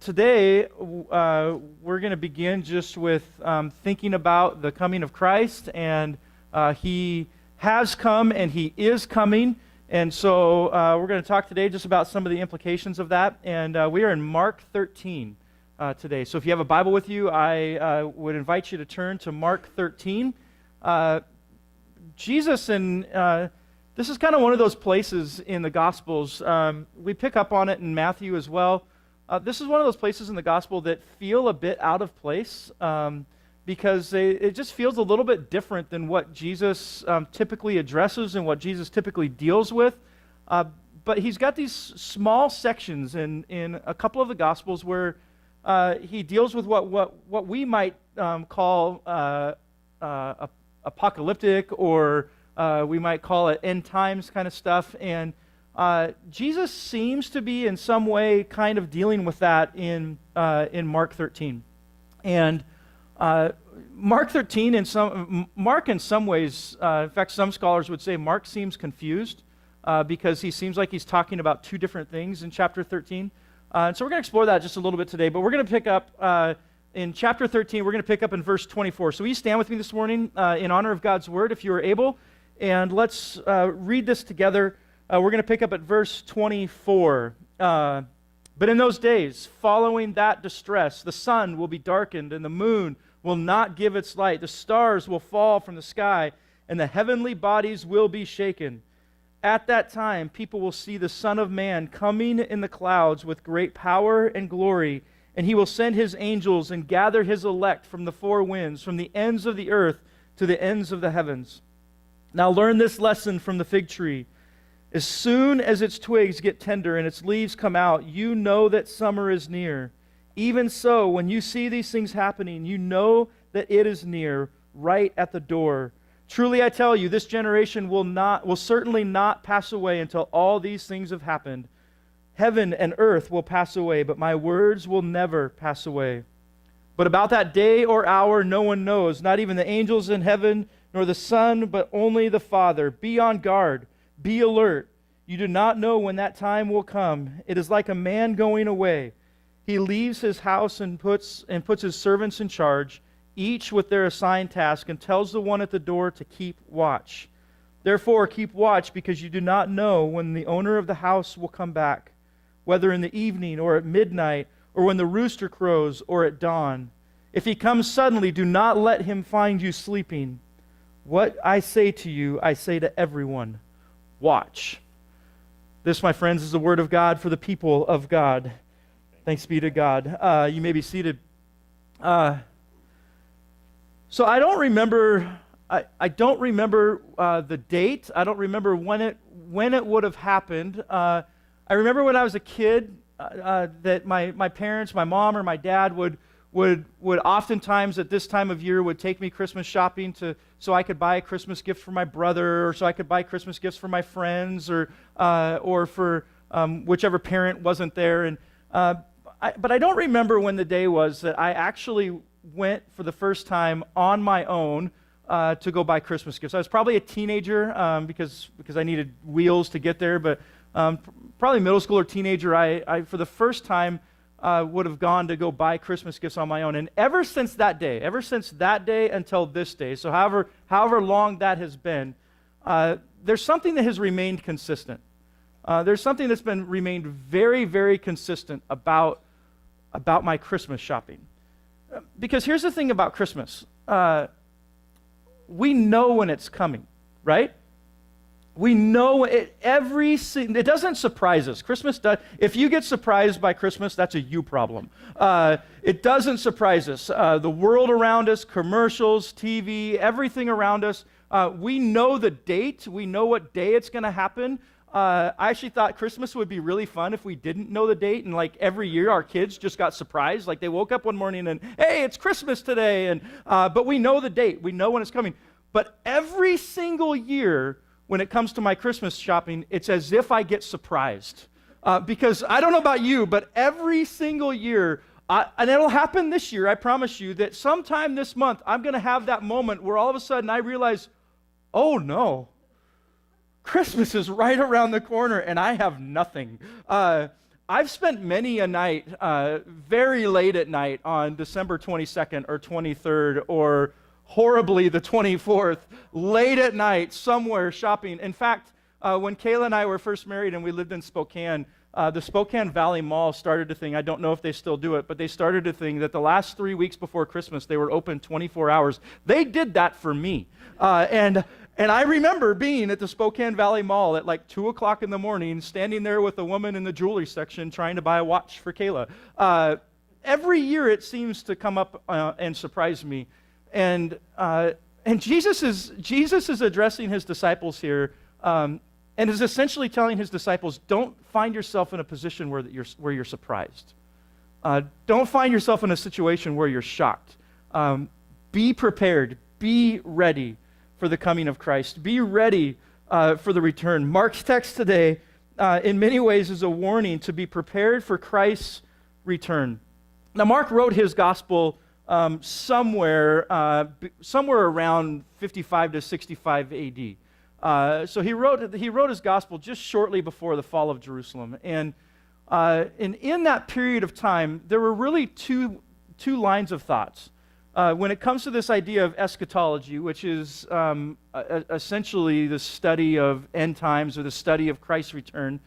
today we're going to begin just with thinking about the coming of Christ, and He has come and He is coming. And so we're going to talk today just about some of the implications of that. And we are in Mark 13 today. So if you have a Bible with you, I would invite you to turn to Mark 13. Jesus, and this is kind of one of those places in the Gospels. We pick up on it in Matthew as well. This is one of those places in the Gospel that feel a bit out of place because it just feels a little bit different than what Jesus typically addresses and what Jesus typically deals with. But he's got these small sections in a couple of the Gospels where he deals with what we might call apocalyptic, or we might call it end times kind of stuff. And Jesus seems to be in some way kind of dealing with that in Mark 13. And Mark 13, Mark in some ways, in fact, some scholars would say Mark seems confused because he seems like he's talking about two different things in chapter 13. And so we're going to explore that just a little bit today, but we're going to pick up in chapter 13, we're going to pick up in verse 24. So will you stand with me this morning in honor of God's word, if you are able, and let's read this together. We're going to pick up at verse 24. But in those days, following that distress, the sun will be darkened, and the moon will not give its light. The stars will fall from the sky, and the heavenly bodies will be shaken. At that time, people will see the Son of Man coming in the clouds with great power and glory, and He will send His angels and gather His elect from the four winds, from the ends of the earth to the ends of the heavens. Now learn this lesson from the fig tree. As soon as its twigs get tender and its leaves come out, you know that summer is near. Even so, when you see these things happening, you know that it is near, right at the door. Truly I tell you, this generation will certainly not pass away until all these things have happened. Heaven and earth will pass away, but my words will never pass away. But about that day or hour no one knows, not even the angels in heaven, nor the Son, but only the Father. Be on guard. Be alert. You do not know when that time will come. It is like a man going away. He leaves his house and puts his servants in charge, each with their assigned task, and tells the one at the door to keep watch. Therefore, keep watch, because you do not know when the owner of the house will come back, whether in the evening or at midnight, or when the rooster crows or at dawn. If he comes suddenly, do not let him find you sleeping. What I say to you, I say to everyone, watch. This, my friends, is the word of God for the people of God. Thanks be to God. You may be seated. So I don't remember. I don't remember the date. I don't remember when it would have happened. I remember when I was a kid that my parents, my mom or my dad would oftentimes at this time of year would take me Christmas shopping so I could buy a Christmas gift for my brother, or so I could buy Christmas gifts for my friends, or for whichever parent wasn't there. But I don't remember when the day was that I actually went for the first time on my own to go buy Christmas gifts. I was probably a teenager because I needed wheels to get there, but probably middle school or teenager, I for the first time would have gone to go buy Christmas gifts on my own. And ever since that day until this day, so however long that has been, there's something that has remained consistent. There's something that's remained very, very consistent about my Christmas shopping. Because here's the thing about Christmas. We know when it's coming, right? We know it. It doesn't surprise us. Christmas does. If you get surprised by Christmas, that's a you problem. It doesn't surprise us. The world around us, commercials, TV, everything around us. We know the date. We know what day it's going to happen. I actually thought Christmas would be really fun if we didn't know the date, and like every year our kids just got surprised. Like they woke up one morning and, hey, it's Christmas today. But we know the date. We know when it's coming. But every single year, when it comes to my Christmas shopping, it's as if I get surprised. Because I don't know about you, but every single year, and it'll happen this year, I promise you, that sometime this month, I'm going to have that moment where all of a sudden I realize, oh no, Christmas is right around the corner and I have nothing. I've spent many a night, very late at night on December 22nd or 23rd or horribly the 24th, late at night somewhere shopping. In fact, when Kayla and I were first married and we lived in Spokane, the Spokane Valley Mall started a thing. I don't know if they still do it, but they started a thing that the last 3 weeks before Christmas, they were open 24 hours. They did that for me. And I remember being at the Spokane Valley Mall at like 2 o'clock in the morning, standing there with a woman in the jewelry section trying to buy a watch for Kayla. Every year it seems to come up and surprise me. And Jesus is addressing his disciples here, and is essentially telling his disciples, don't find yourself in a position where you're surprised. Don't find yourself in a situation where you're shocked. Be prepared. Be ready for the coming of Christ. Be ready for the return. Mark's text today, in many ways, is a warning to be prepared for Christ's return. Now, Mark wrote his gospel somewhere around 55 to 65 A.D. So he wrote his gospel just shortly before the fall of Jerusalem. And in that period of time, there were really two lines of thoughts. When it comes to this idea of eschatology, which is essentially the study of end times or the study of Christ's return,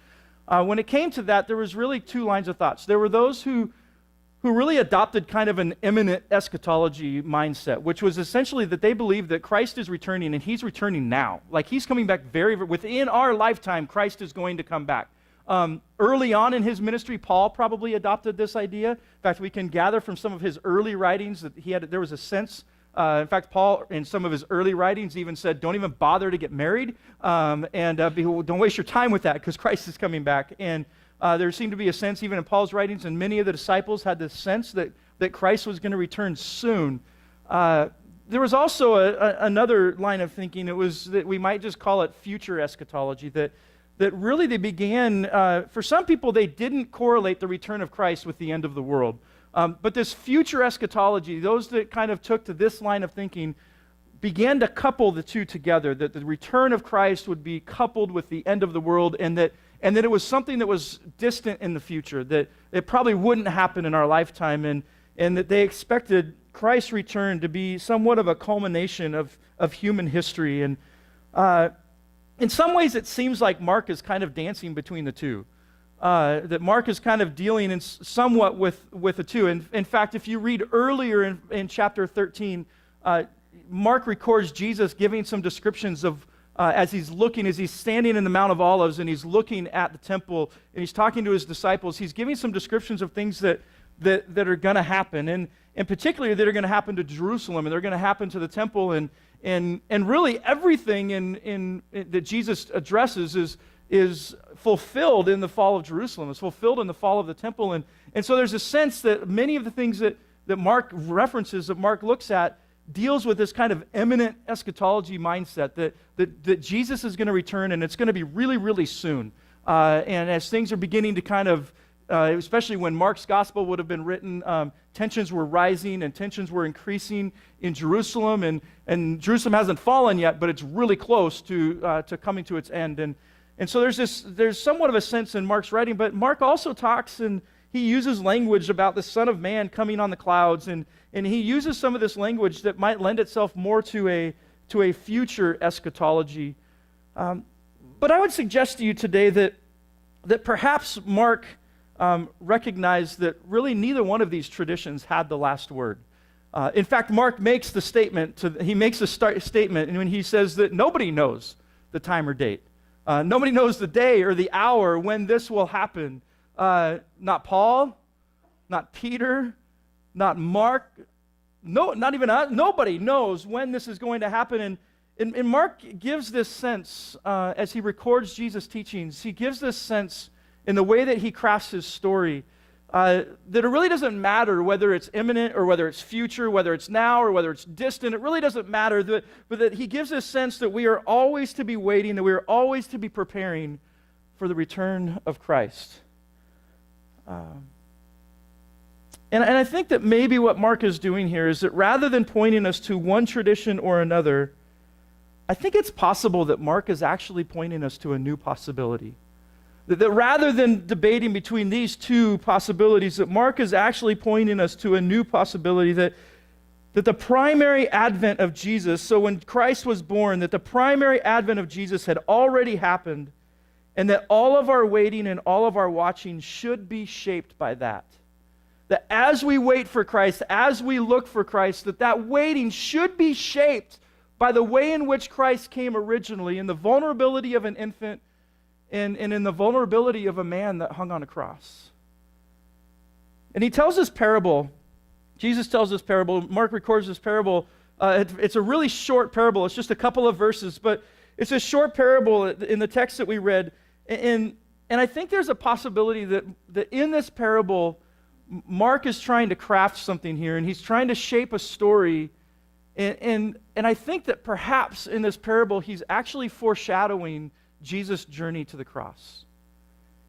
when it came to that, there was really two lines of thoughts. There were those who really adopted kind of an imminent eschatology mindset, which was essentially that they believed that Christ is returning and he's returning now. Like he's coming back within our lifetime, Christ is going to come back. Early on in his ministry, Paul probably adopted this idea. In fact, we can gather from some of his early writings that there was a sense. In fact, Paul, in some of his early writings, even said, don't even bother to get married, and don't waste your time with that because Christ is coming back. And there seemed to be a sense, even in Paul's writings, and many of the disciples had this sense that Christ was going to return soon. There was also another line of thinking. It was that we might just call it future eschatology, that really they began, for some people, they didn't correlate the return of Christ with the end of the world. But this future eschatology, those that kind of took to this line of thinking, began to couple the two together, that the return of Christ would be coupled with the end of the world, and that it was something that was distant in the future, that it probably wouldn't happen in our lifetime, and that they expected Christ's return to be somewhat of a culmination of human history. And in some ways, it seems like Mark is kind of dancing between the two. That Mark is kind of dealing somewhat with the two. In fact, if you read earlier in chapter 13, Mark records Jesus giving some descriptions of as he's standing in the Mount of Olives and he's looking at the temple and he's talking to his disciples. He's giving some descriptions of things that are going to happen, and particularly that are going to happen to Jerusalem and they're going to happen to the temple, and really everything that Jesus addresses is fulfilled in the fall of Jerusalem. It's fulfilled in the fall of the temple, and so there's a sense that many of the things that Mark references, that Mark looks at, deals with this kind of imminent eschatology mindset that Jesus is going to return and it's going to be really, really soon. And as things are beginning to kind of, especially when Mark's gospel would have been written, tensions were rising and tensions were increasing in Jerusalem, and Jerusalem hasn't fallen yet, but it's really close to coming to its end. And so there's somewhat of a sense in Mark's writing, but Mark also talks and he uses language about the Son of Man coming on the clouds, and he uses some of this language that might lend itself more to a future eschatology. But I would suggest to you today that perhaps Mark recognized that really neither one of these traditions had the last word. In fact, Mark makes the statement, statement when he says that nobody knows the time or date. Nobody knows the day or the hour when this will happen. Not Paul, not Peter, not Mark, not even us. Nobody knows when this is going to happen. And Mark gives this sense, as he records Jesus' teachings, he gives this sense in the way that he crafts his story, that it really doesn't matter whether it's imminent or whether it's future, whether it's now or whether it's distant. It really doesn't matter, but that he gives this sense that we are always to be waiting, that we are always to be preparing for the return of Christ. And I think that maybe what Mark is doing here is that rather than pointing us to one tradition or another, I think it's possible that Mark is actually pointing us to a new possibility. That rather than debating between these two possibilities, that Mark is actually pointing us to a new possibility that the primary advent of Jesus, so when Christ was born, that the primary advent of Jesus had already happened, and that all of our waiting and all of our watching should be shaped by that. That as we wait for Christ, as we look for Christ, that waiting should be shaped by the way in which Christ came originally, in the vulnerability of an infant, and in the vulnerability of a man that hung on a cross. And he tells this parable. Jesus tells this parable. Mark records this parable. It's a really short parable. It's just a couple of verses, but it's a short parable in the text that we read. And I think there's a possibility that in this parable, Mark is trying to craft something here, and he's trying to shape a story. And I think that perhaps in this parable, he's actually foreshadowing Jesus' journey to the cross.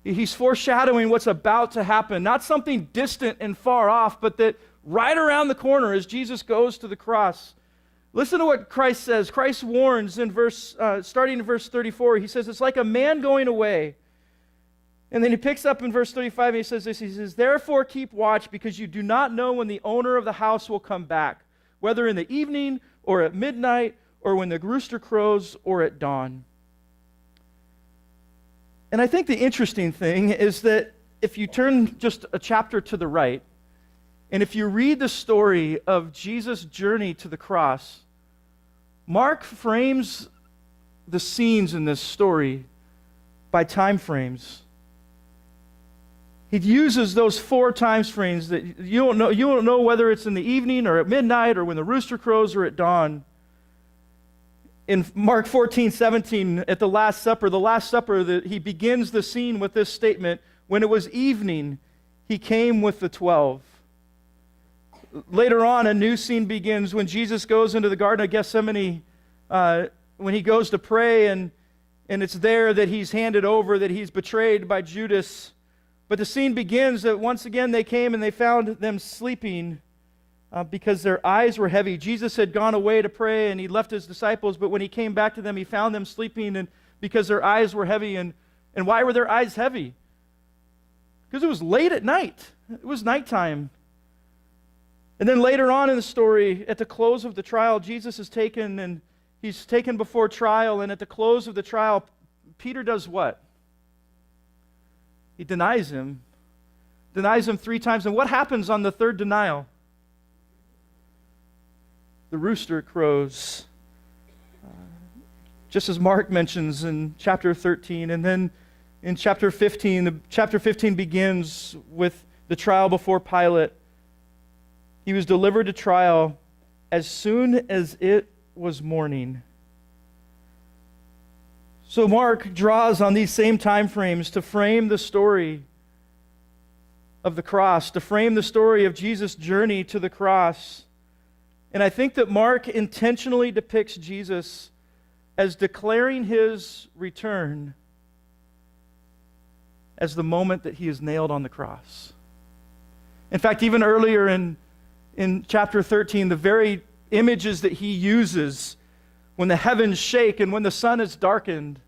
He's foreshadowing what's about to happen, not something distant and far off, but that right around the corner as Jesus goes to the cross. Listen to what Christ says. Christ warns in starting in verse 34. He says, it's like a man going away. And then he picks up in verse 35 and he says this. He says, therefore keep watch, because you do not know when the owner of the house will come back, whether in the evening or at midnight or when the rooster crows or at dawn. And I think the interesting thing is that if you turn just a chapter to the right, and if you read the story of Jesus' journey to the cross, Mark frames the scenes in this story by time frames. He uses those 4 time frames that you don't know whether it's in the evening or at midnight or when the rooster crows or at dawn. In Mark 14:17, at the Last Supper, he begins the scene with this statement, when it was evening, he came with the 12. Later on, a new scene begins when Jesus goes into the Garden of Gethsemane, when he goes to pray, and it's there that he's handed over, that he's betrayed by Judas. But the scene begins that once again they came and they found them sleeping because their eyes were heavy. Jesus had gone away to pray and he left his disciples, but when he came back to them, he found them sleeping and because their eyes were heavy. And why were their eyes heavy? Because it was late at night. It was nighttime. And then later on in the story, at the close of the trial, Jesus is taken and he's taken before trial. And at the close of the trial, Peter does what? He denies him 3 times. And what happens on the third denial? The rooster crows, just as Mark mentions in chapter 13. And then in chapter 15, chapter 15 begins with the trial before Pilate. He was delivered to trial as soon as it was morning. So Mark draws on these same time frames to frame the story of the cross, to frame the story of Jesus' journey to the cross. And I think that Mark intentionally depicts Jesus as declaring his return as the moment that he is nailed on the cross. In fact, even earlier in chapter 13, the very images that he uses when the heavens shake and when the sun is darkened. Do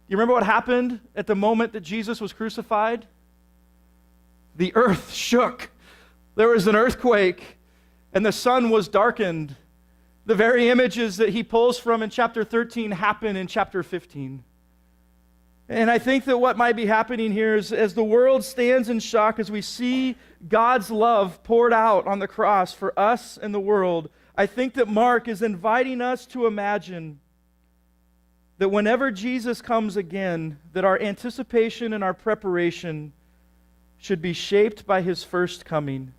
you remember what happened at the moment that Jesus was crucified? The earth shook. There was an earthquake and the sun was darkened. The very images that he pulls from in chapter 13 happen in chapter 15. And I think that what might be happening here is as the world stands in shock, as we see God's love poured out on the cross for us and the world, I think that Mark is inviting us to imagine that whenever Jesus comes again, that our anticipation and our preparation should be shaped by his first coming.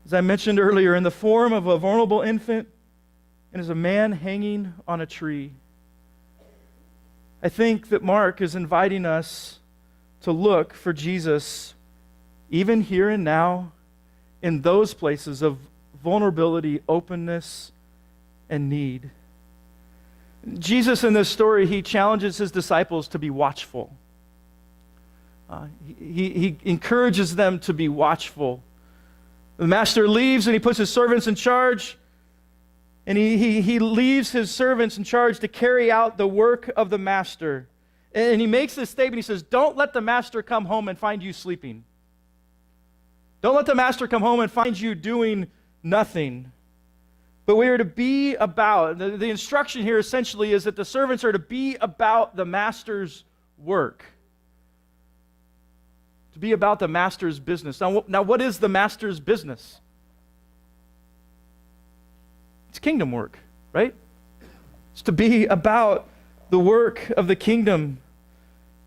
As I mentioned earlier, in the form of a vulnerable infant and as a man hanging on a tree. I think that Mark is inviting us to look for Jesus even here and now in those places of vulnerability, openness, and need. Jesus in this story, he challenges his disciples to be watchful. He encourages them to be watchful. The master leaves and he puts his servants in charge. And he leaves his servants in charge to carry out the work of the master. And he makes this statement. He says, don't let the master come home and find you sleeping. Don't let the master come home and find you doing nothing. But we are to be about, the instruction here essentially is that the servants are to be about the master's work. To be about the master's business. Now what is the master's business? It's kingdom work, right? It's to be about the work of the kingdom.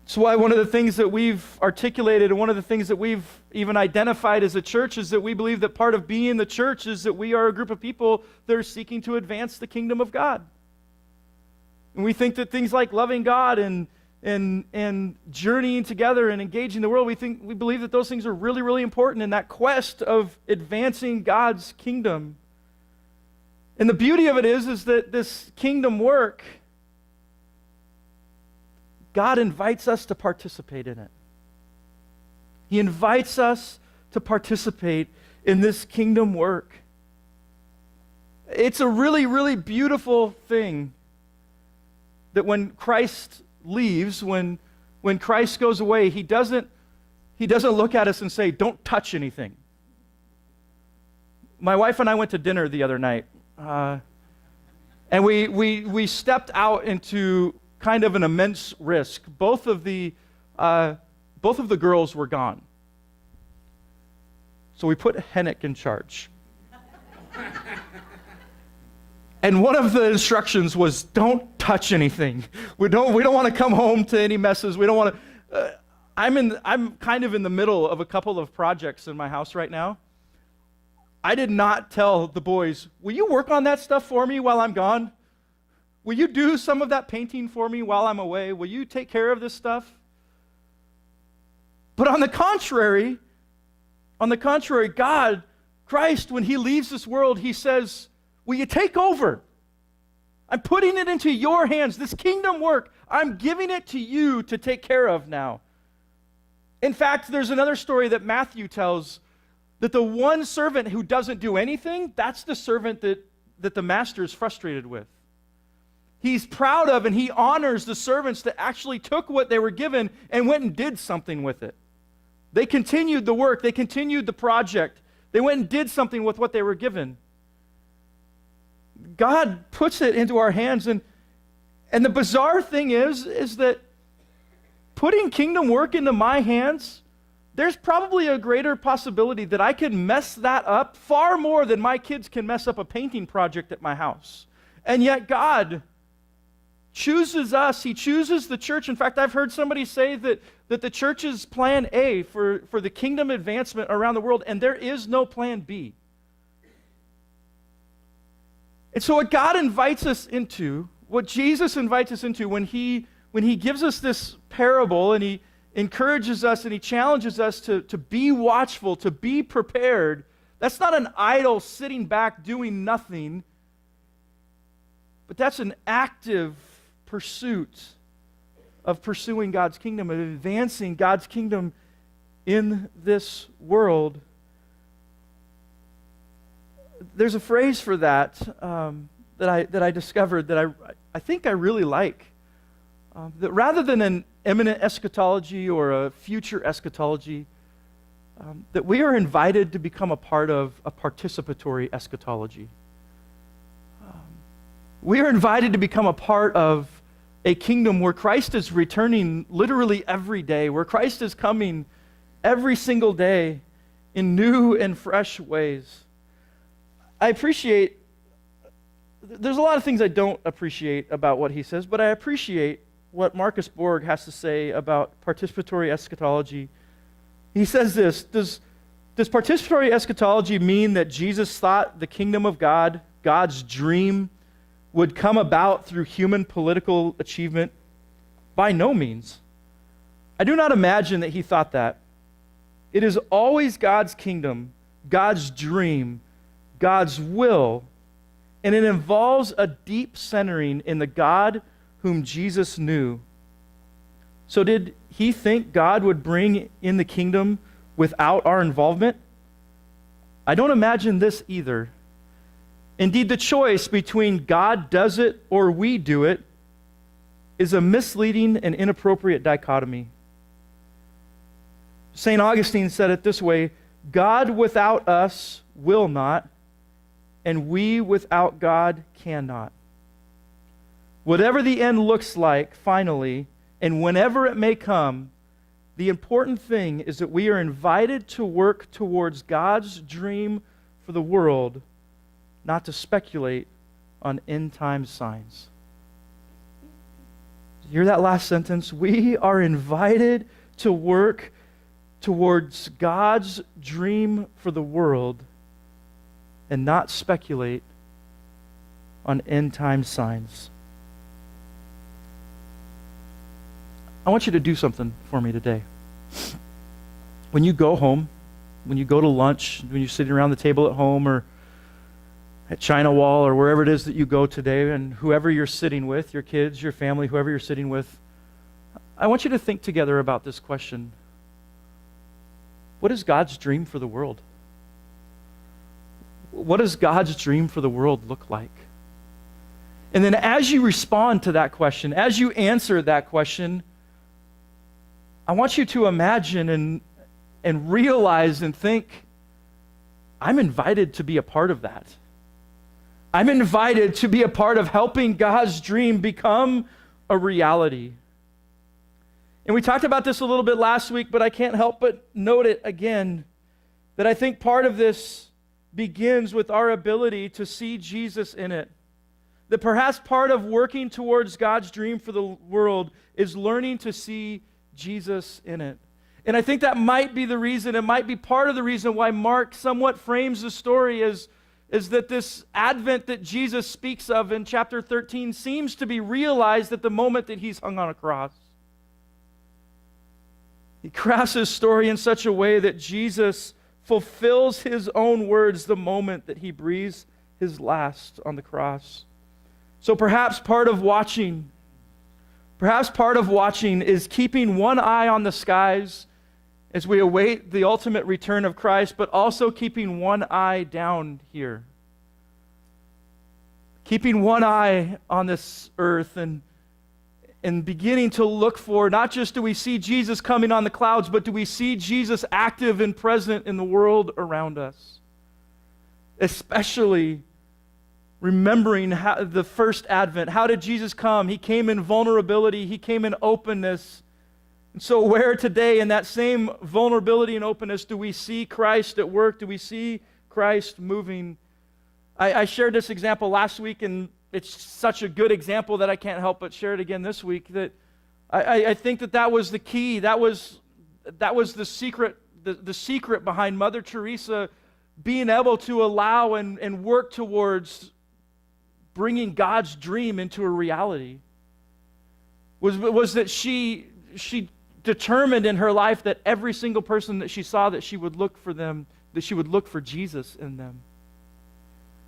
It's why one of the things that we've articulated and one of the things that we've even identified as a church is that we believe that part of being the church is that we are a group of people that are seeking to advance the kingdom of God. And we think that things like loving God and journeying together and engaging the world, we believe that those things are really, really important in that quest of advancing God's kingdom. And the beauty of it is that this kingdom work, God invites us to participate in it. He invites us to participate in this kingdom work. It's a really, really beautiful thing that when Christ leaves, when Christ goes away, he doesn't look at us and say, don't touch anything. My wife and I went to dinner the other night, and we stepped out into kind of an immense risk. Both of the girls were gone. So we put Hennick in charge. And one of the instructions was, don't touch anything. We don't want to come home to any messes. We don't want to. I'm kind of in the middle of a couple of projects in my house right now. I did not tell the boys, will you work on that stuff for me while I'm gone? Will you do some of that painting for me while I'm away? Will you take care of this stuff? But on the contrary, God, Christ, when he leaves this world, he says, will you take over? I'm putting it into your hands. This kingdom work, I'm giving it to you to take care of now. In fact, there's another story that Matthew tells that the one servant who doesn't do anything, that's the servant that the master is frustrated with. He's proud of and he honors the servants that actually took what they were given and went and did something with it. They continued the work. They continued the project. They went and did something with what they were given. God puts it into our hands, and the bizarre thing is that putting kingdom work into my hands, there's probably a greater possibility that I can mess that up far more than my kids can mess up a painting project at my house. And yet God chooses us. He chooses the church. In fact, I've heard somebody say that the church is plan A for the kingdom advancement around the world, and there is no plan B. And so what God invites us into, what Jesus invites us into when he gives us this parable and he encourages us and he challenges us to be watchful, to be prepared, that's not an idle sitting back doing nothing, but that's an active pursuit of pursuing God's kingdom, of advancing God's kingdom in this world. There's a phrase for that that I discovered that I think I really like. That rather than an imminent eschatology or a future eschatology, that we are invited to become a part of a participatory eschatology. We are invited to become a part of a kingdom where Christ is returning literally every day, where Christ is coming every single day in new and fresh ways. I appreciate, there's a lot of things I don't appreciate about what he says, but I appreciate what Marcus Borg has to say about participatory eschatology. He says this, does participatory eschatology mean that Jesus thought the kingdom of God, God's dream, would come about through human political achievement? By no means. I do not imagine that he thought that. It is always God's kingdom, God's dream, God's will, and it involves a deep centering in the God whom Jesus knew. So did he think God would bring in the kingdom without our involvement? I don't imagine this either. Indeed, the choice between God does it or we do it is a misleading and inappropriate dichotomy. St. Augustine said it this way: God without us will not, and we without God cannot. Whatever the end looks like, finally, and whenever it may come, the important thing is that we are invited to work towards God's dream for the world, not to speculate on end-time signs. Did you hear that last sentence? We are invited to work towards God's dream for the world and not speculate on end-time signs. I want you to do something for me today. When you go home, when you go to lunch, when you're sitting around the table at home or at China Wall or wherever it is that you go today, and whoever you're sitting with, your kids, your family, whoever you're sitting with, I want you to think together about this question. What is God's dream for the world? What does God's dream for the world look like? And then as you respond to that question, as you answer that question, I want you to imagine and realize and think, I'm invited to be a part of that. I'm invited to be a part of helping God's dream become a reality. And we talked about this a little bit last week, but I can't help but note it again, that I think part of this begins with our ability to see Jesus in it. That perhaps part of working towards God's dream for the world is learning to see Jesus in it. And I think that might be the reason, it might be part of the reason why Mark somewhat frames the story as that this Advent that Jesus speaks of in chapter 13 seems to be realized at the moment that he's hung on a cross. He crafts his story in such a way that Jesus fulfills his own words the moment that he breathes his last on the cross. So perhaps part of watching is keeping one eye on the skies as we await the ultimate return of Christ, but also keeping one eye down here. Keeping one eye on this earth and beginning to look for, not just do we see Jesus coming on the clouds, but do we see Jesus active and present in the world around us? Especially remembering the first Advent. How did Jesus come? He came in vulnerability. He came in openness. And so where today in that same vulnerability and openness do we see Christ at work? Do we see Christ moving? I shared this example last week, and it's such a good example that I can't help but share it again this week. That I think that was the key. That was the secret. The secret behind Mother Teresa being able to allow and work towards bringing God's dream into a reality. Was that she determined in her life that every single person that she saw, that she would look for them, that she would look for Jesus in them.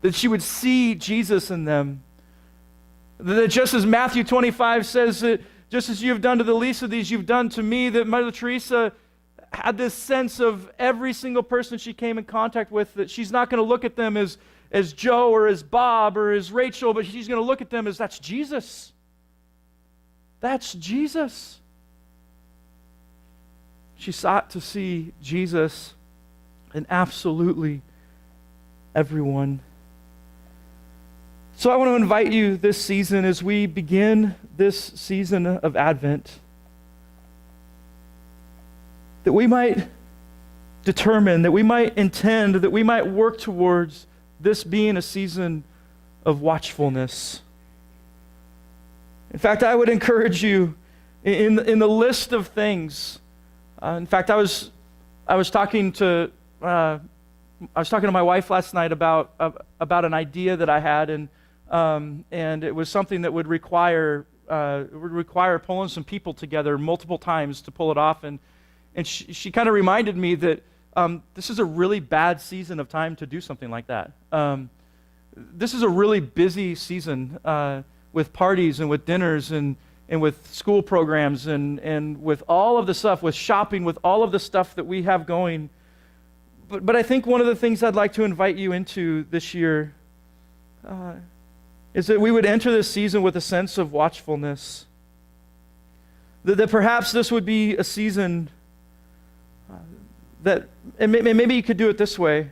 That she would see Jesus in them. That just as Matthew 25 says that just as you have done to the least of these, you've done to me, that Mother Teresa had this sense of every single person she came in contact with, that she's not going to look at them as Joe or as Bob or as Rachel, but she's going to look at them as, that's Jesus. That's Jesus. She sought to see Jesus in absolutely everyone. So I want to invite you this season, as we begin this season of Advent, that we might determine, that we might intend, that we might work towards this being a season of watchfulness. In fact, I would encourage you in the list of things. In fact, I was talking to my wife last night about an idea that I had, and it was something that would require pulling some people together multiple times to pull it off. And she kind of reminded me that this is a really bad season of time to do something like that. This is a really busy season with parties and with dinners and with school programs and with all of the stuff, with shopping, with all of the stuff that we have going. But I think one of the things I'd like to invite you into this year is that we would enter this season with a sense of watchfulness. That perhaps this would be a season and maybe you could do it this way.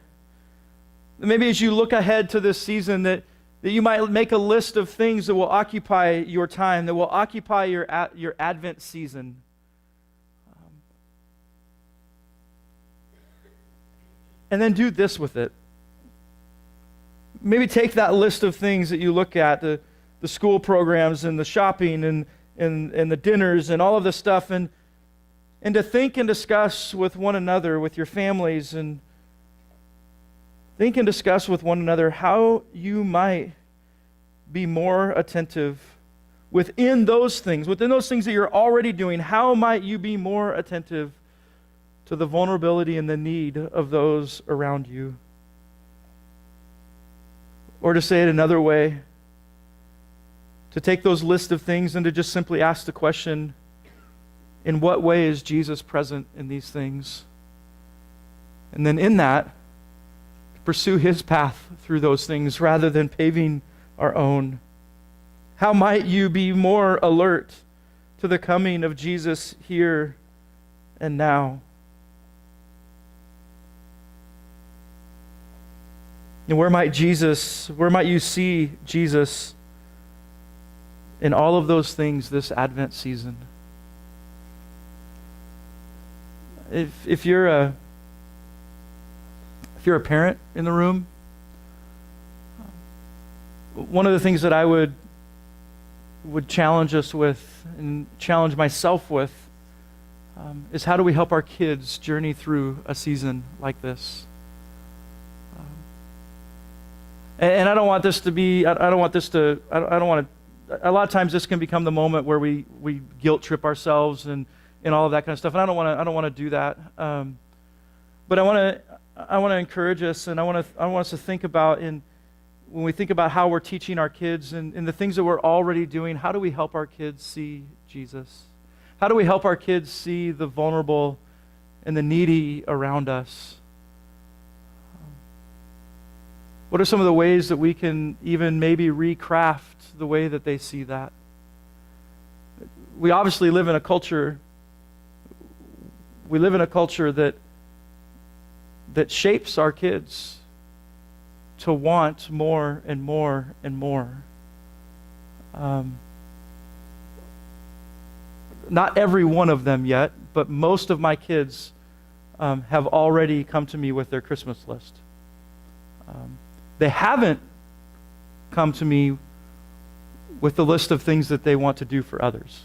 Maybe as you look ahead to this season that you might make a list of things that will occupy your time, that will occupy your Advent season. And then do this with it. Maybe take that list of things that you look at, the school programs and the shopping and the dinners and all of this stuff, and to think and discuss with one another, with your families, and think and discuss with one another how you might be more attentive within those things that you're already doing. How might you be more attentive to the vulnerability and the need of those around you? Or to say it another way, to take those list of things and to just simply ask the question, in what way is Jesus present in these things? And then in that, pursue his path through those things rather than paving our own. How might you be more alert to the coming of Jesus here and now? And where might you see Jesus in all of those things this Advent season? If you're a parent in the room, one of the things that I would challenge us with and challenge myself with is how do we help our kids journey through a season like this? And I don't want this to be, a lot of times this can become the moment where we guilt trip ourselves and all of that kind of stuff. And I don't want to do that. But I want to encourage us, and I want us to think about, when we think about how we're teaching our kids and the things that we're already doing, how do we help our kids see Jesus? How do we help our kids see the vulnerable and the needy around us? What are some of the ways that we can even maybe recraft the way that they see that? We obviously live in a culture that shapes our kids to want more and more and more. Not every one of them yet, but most of my kids have already come to me with their Christmas list. They haven't come to me with the list of things that they want to do for others.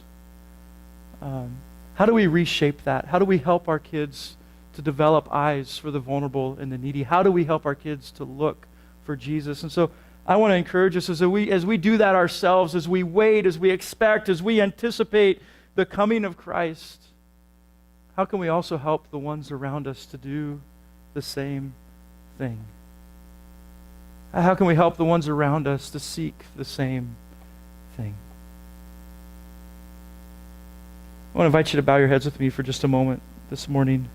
How do we reshape that? How do we help our kids to develop eyes for the vulnerable and the needy? How do we help our kids to look for Jesus? And so I want to encourage us as we do that ourselves, as we wait, as we expect, as we anticipate the coming of Christ, how can we also help the ones around us to do the same thing? How can we help the ones around us to seek the same thing? I want to invite you to bow your heads with me for just a moment this morning.